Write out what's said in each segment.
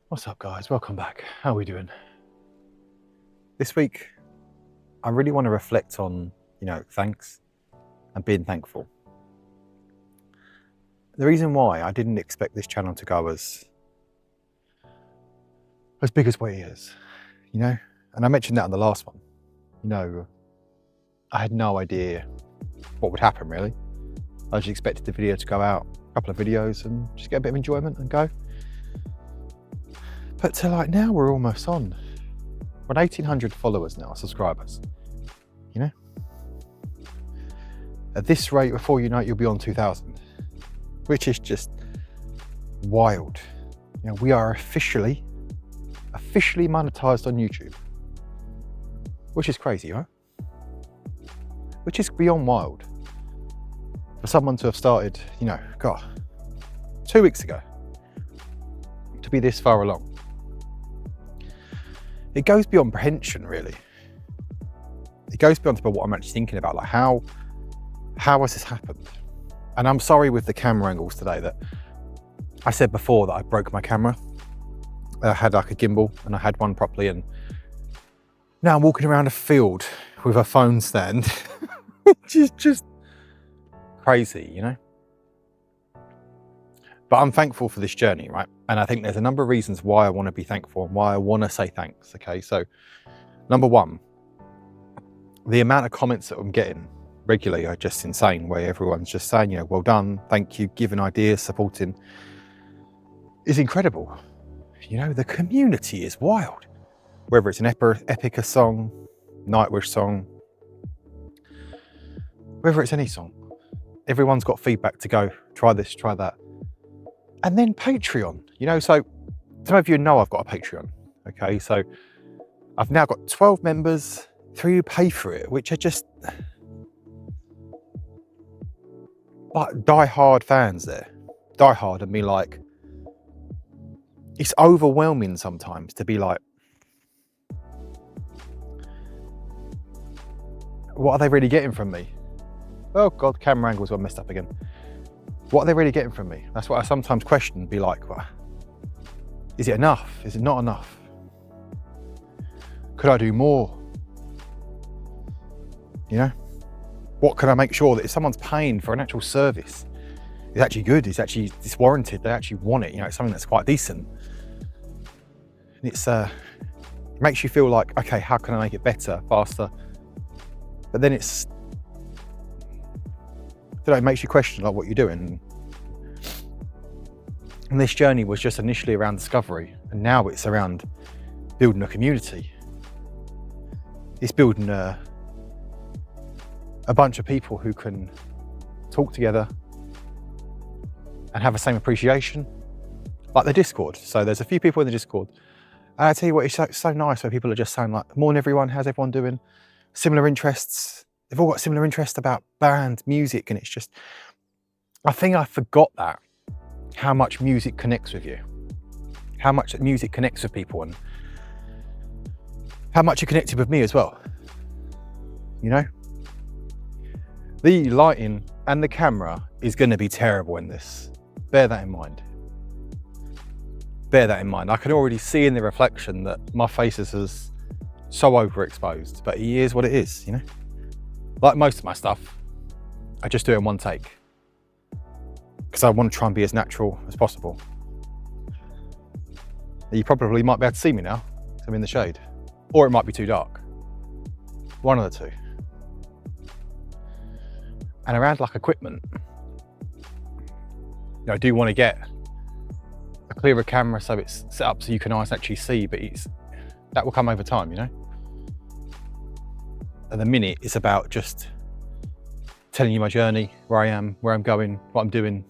What's up, guys? Welcome back. How are we doing? This week, I really want to reflect on, thanks and being thankful. The reason why I didn't expect this channel to go as big as what it is, and I mentioned that on the last one. I had no idea what would happen, really. I just expected the video to go out, a couple of videos, and just get a bit of enjoyment and go. But now we're almost on. We're at 1,800 followers now, subscribers. At this rate, before you know it, you'll be on 2,000, which is just wild. We are officially monetized on YouTube, which is crazy, right? Which is beyond wild. For someone to have started, 2 weeks ago, to be this far along. It goes beyond comprehension, really. It goes beyond what I'm actually thinking about, how has this happened? And I'm sorry with the camera angles today that I said before that I broke my camera. I had a gimbal and I had one properly, and now I'm walking around a field with a phone stand, which is just crazy, But I'm thankful for this journey, right? And I think there's a number of reasons why I want to be thankful and why I want to say thanks, okay? So, number one, the amount of comments that I'm getting regularly are just insane, where everyone's just saying, well done, thank you, giving ideas, supporting, is incredible. The community is wild. Whether it's an Epica song, Nightwish song, whether it's any song, everyone's got feedback to go, try this, try that. And then Patreon, so some of you know I've got a Patreon, okay? So I've now got 12 members, 3 who pay for it, which are just like die-hard fans there. Die-hard and be like, it's overwhelming sometimes to be like, what are they really getting from me? Oh God, camera angles got messed up again. What are they really getting from me? That's what I sometimes question, be like, well, is it enough? Is it not enough? Could I do more? What can I make sure that if someone's paying for an actual service, it's actually good, it's warranted, they actually want it, it's something that's quite decent. And it makes you feel like, okay, how can I make it better, faster? But then it makes you question what you're doing. And this journey was just initially around discovery, and now it's around building a community. It's building a bunch of people who can talk together and have the same appreciation, like the Discord. So there's a few people in the Discord. And I tell you what, it's so nice where people are just saying morning everyone, how's everyone doing? Similar interests. They've all got similar interests about band, music, and it's just, I think I forgot that, how much music connects with you, how much music connects with people, and how much it connected with me as well. The lighting and the camera is going to be terrible in this. Bear that in mind. Bear that in mind. I can already see in the reflection that my face is so overexposed, but it is what it is, Like most of my stuff, I just do it in one take because I want to try and be as natural as possible. You probably might be able to see me now because I'm in the shade, or it might be too dark. One of the two. And around equipment, I do want to get a clearer camera so it's set up so you can actually see, but that will come over time, At the minute, it's about just telling you my journey, where I am, where I'm going, what I'm doing.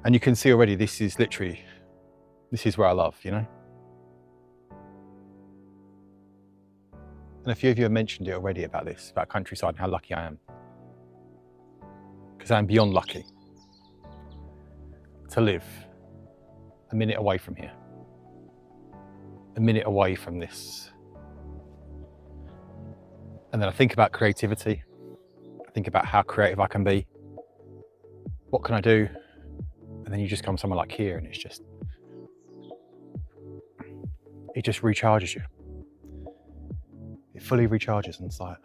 And you can see already, this is where I love, And a few of you have mentioned it already about this, about countryside and how lucky I am. Because I'm beyond lucky to live a minute away from here, a minute away from this. And then I think about creativity. I think about how creative I can be. What can I do? And then you just come somewhere like here and it's just it just recharges you. It fully recharges on site.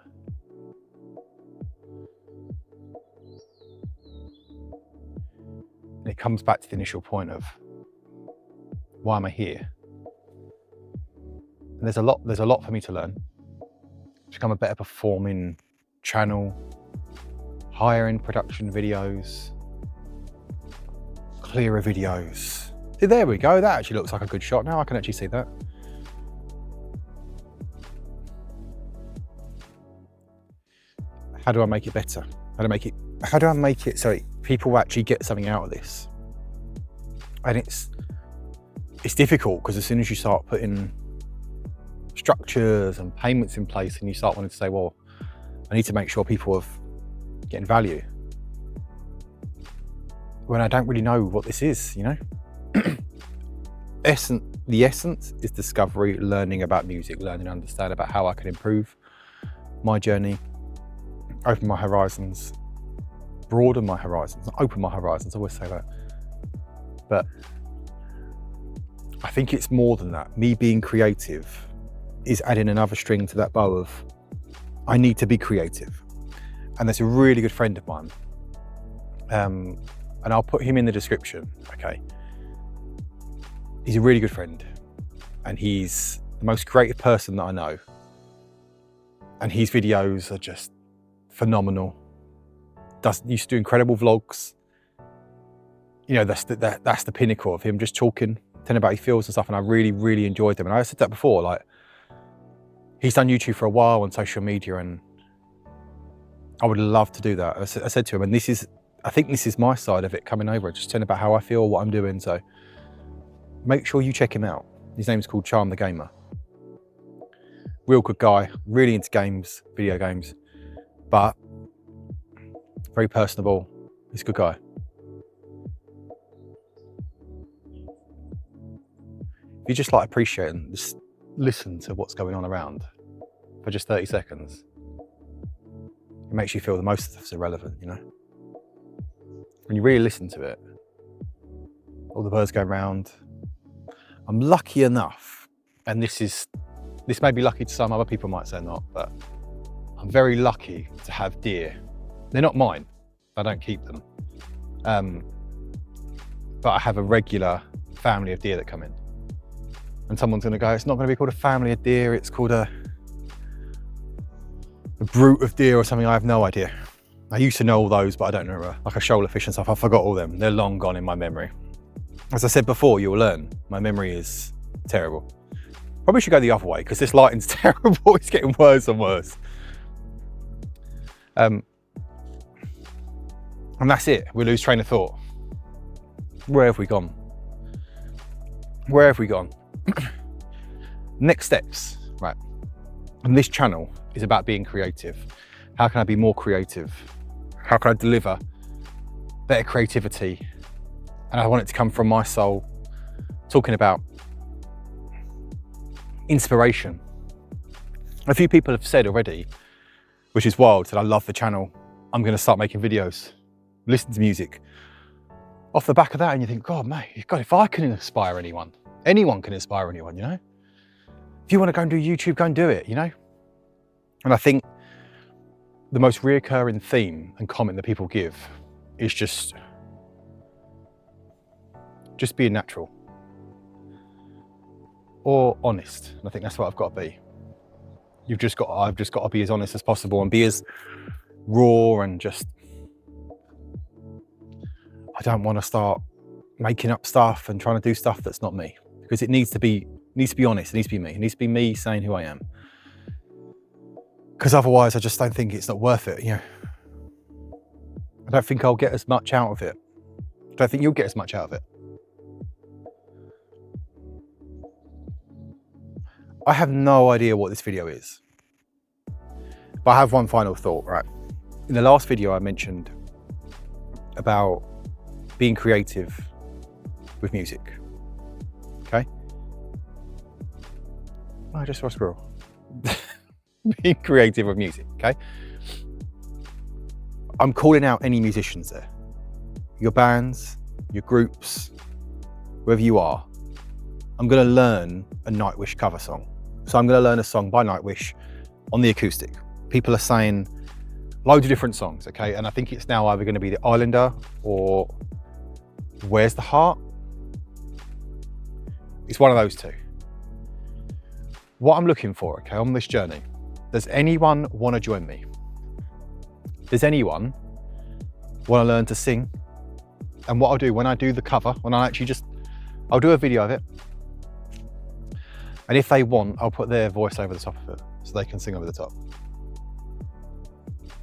And it comes back to the initial point of, why am I here? And there's a lot for me to learn to become a better performing channel, higher end production videos, clearer videos. There we go, that actually looks like a good shot now, I can actually see that. How do I make it better? How do I make it so people actually get something out of this? And it's difficult, because as soon as you start putting structures and payments in place and you start wanting to say, well, I need to make sure people are getting value, when I don't really know what this is, you know? The essence is discovery, learning about music, learning to understand about how I can improve my journey, open my horizons, broaden my horizons, not open my horizons, I always say that. But I think it's more than that. Me being creative is adding another string to that bow of, I need to be creative. And there's a really good friend of mine, and I'll put him in the description, okay? He's a really good friend, and he's the most creative person that I know. And his videos are just phenomenal. Used to do incredible vlogs. You know, that's the pinnacle of him just talking, telling about his feels and stuff, and I really, really enjoyed them. And I said that before, like, he's done YouTube for a while on social media, and I would love to do that. I said to him, and I think this is my side of it coming over, just telling about how I feel, what I'm doing. So make sure you check him out. His name's called Charm the Gamer. Real good guy, really into games, video games, but very personable. He's a good guy. If you just like appreciate and just listen to what's going on around for just 30 seconds, it makes you feel the most stuff's irrelevant, you know? When you really listen to it, all the birds go round. I'm lucky enough, and this may be lucky to some, other people might say not, but I'm very lucky to have deer. They're not mine, I don't keep them. But I have a regular family of deer that come in. And someone's gonna go, it's not gonna be called a family of deer, it's called a brood of deer or something, I have no idea. I used to know all those, but I don't remember. Like a shoulder fish and stuff, I forgot all them. They're long gone in my memory. As I said before, you'll learn, my memory is terrible. Probably should go the other way, because this lighting's terrible, it's getting worse and worse. And that's it, we lose train of thought. Where have we gone? Where have we gone? Next steps, right? And this channel is about being creative. How can I be more creative? How can I deliver better creativity? And I want it to come from my soul, talking about inspiration. A few people have said already, which is wild, that I love the channel. I'm gonna start making videos, listen to music. Off the back of that, and you think, God, mate, God, if I can inspire anyone can inspire anyone, you know? If you wanna go and do YouTube, go and do it, you know? And I think the most reoccurring theme and comment that people give is just being natural or honest. And I think that's what I've got to be. I've just got to be as honest as possible and be as raw, and just, I don't want to start making up stuff and trying to do stuff that's not me, because it needs to be honest. It needs to be me. It needs to be me saying who I am. Because otherwise I just don't think it's not worth it, you know. I don't think I'll get as much out of it. I don't think you'll get as much out of it. I have no idea what this video is, but I have one final thought, right? In the last video I mentioned about being creative with music, okay? I just saw a squirrel. Being creative with music, okay? I'm calling out any musicians there. Your bands, your groups, wherever you are. I'm going to learn a Nightwish cover song. So I'm going to learn a song by Nightwish on the acoustic. People are saying loads of different songs, okay? And I think it's now either going to be The Islander or Where's the Heart? It's one of those two. What I'm looking for, okay, on this journey, does anyone want to join me? Does anyone want to learn to sing? And what I'll do when I do the cover, when I'll do a video of it. And if they want, I'll put their voice over the top of it so they can sing over the top.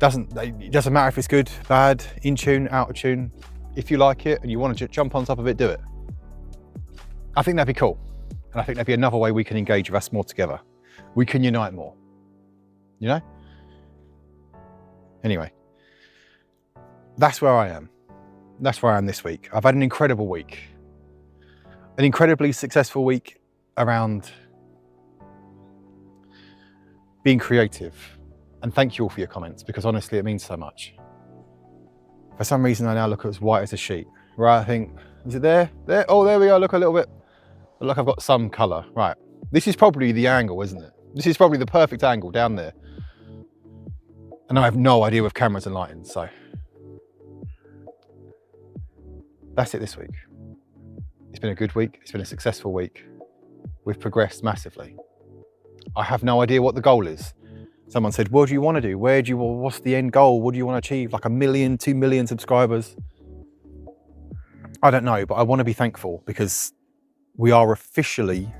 It doesn't matter if it's good, bad, in tune, out of tune. If you like it and you want to jump on top of it, do it. I think that'd be cool. And I think that'd be another way we can engage with us more together. We can unite more, you know? Anyway, that's where I am. That's where I am this week. I've had an incredible week. An incredibly successful week around being creative. And thank you all for your comments, because honestly, it means so much. For some reason, I now look as white as a sheet. Right, I think, is it there? There? Oh, there we go, look a little bit. Look, I've got some color. Right, this is probably the angle, isn't it? This is probably the perfect angle down there. And I have no idea with cameras and lighting, so. That's it this week. It's been a good week. It's been a successful week. We've progressed massively. I have no idea what the goal is. Someone said, what do you want to do? What's the end goal? What do you want to achieve? Like 1 million, 2 million subscribers? I don't know, but I want to be thankful because we are officially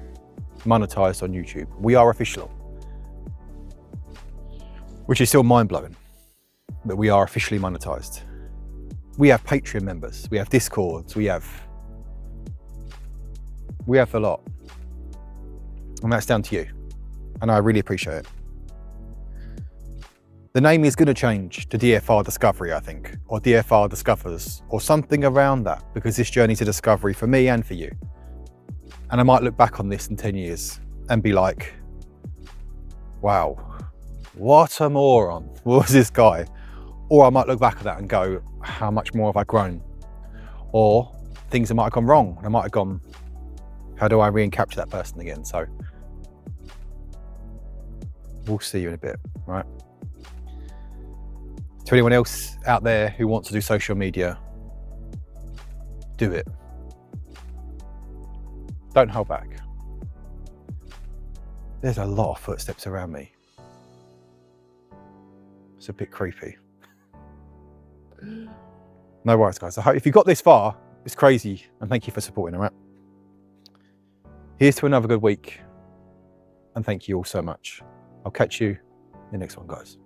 monetized on YouTube. We are official. Which is still mind-blowing, that we are officially monetized. We have Patreon members, we have Discords, we have a lot. And that's down to you. And I really appreciate it. The name is going to change to DFR Discovery, I think, or DFR Discovers, or something around that, because this journey's a discovery for me and for you. And I might look back on this in 10 years and be like, wow, what a moron was this guy? Or I might look back at that and go, how much more have I grown? Or things that might have gone wrong. And I might have gone, how do I re-capture that person again? So we'll see you in a bit, right? To anyone else out there who wants to do social media, do it. Don't hold back. There's a lot of footsteps around me. It's a bit creepy. No worries, guys. I hope if you got this far, it's crazy, and thank you for supporting, all right? Here's to another good week, and thank you all so much. I'll catch you in the next one, guys.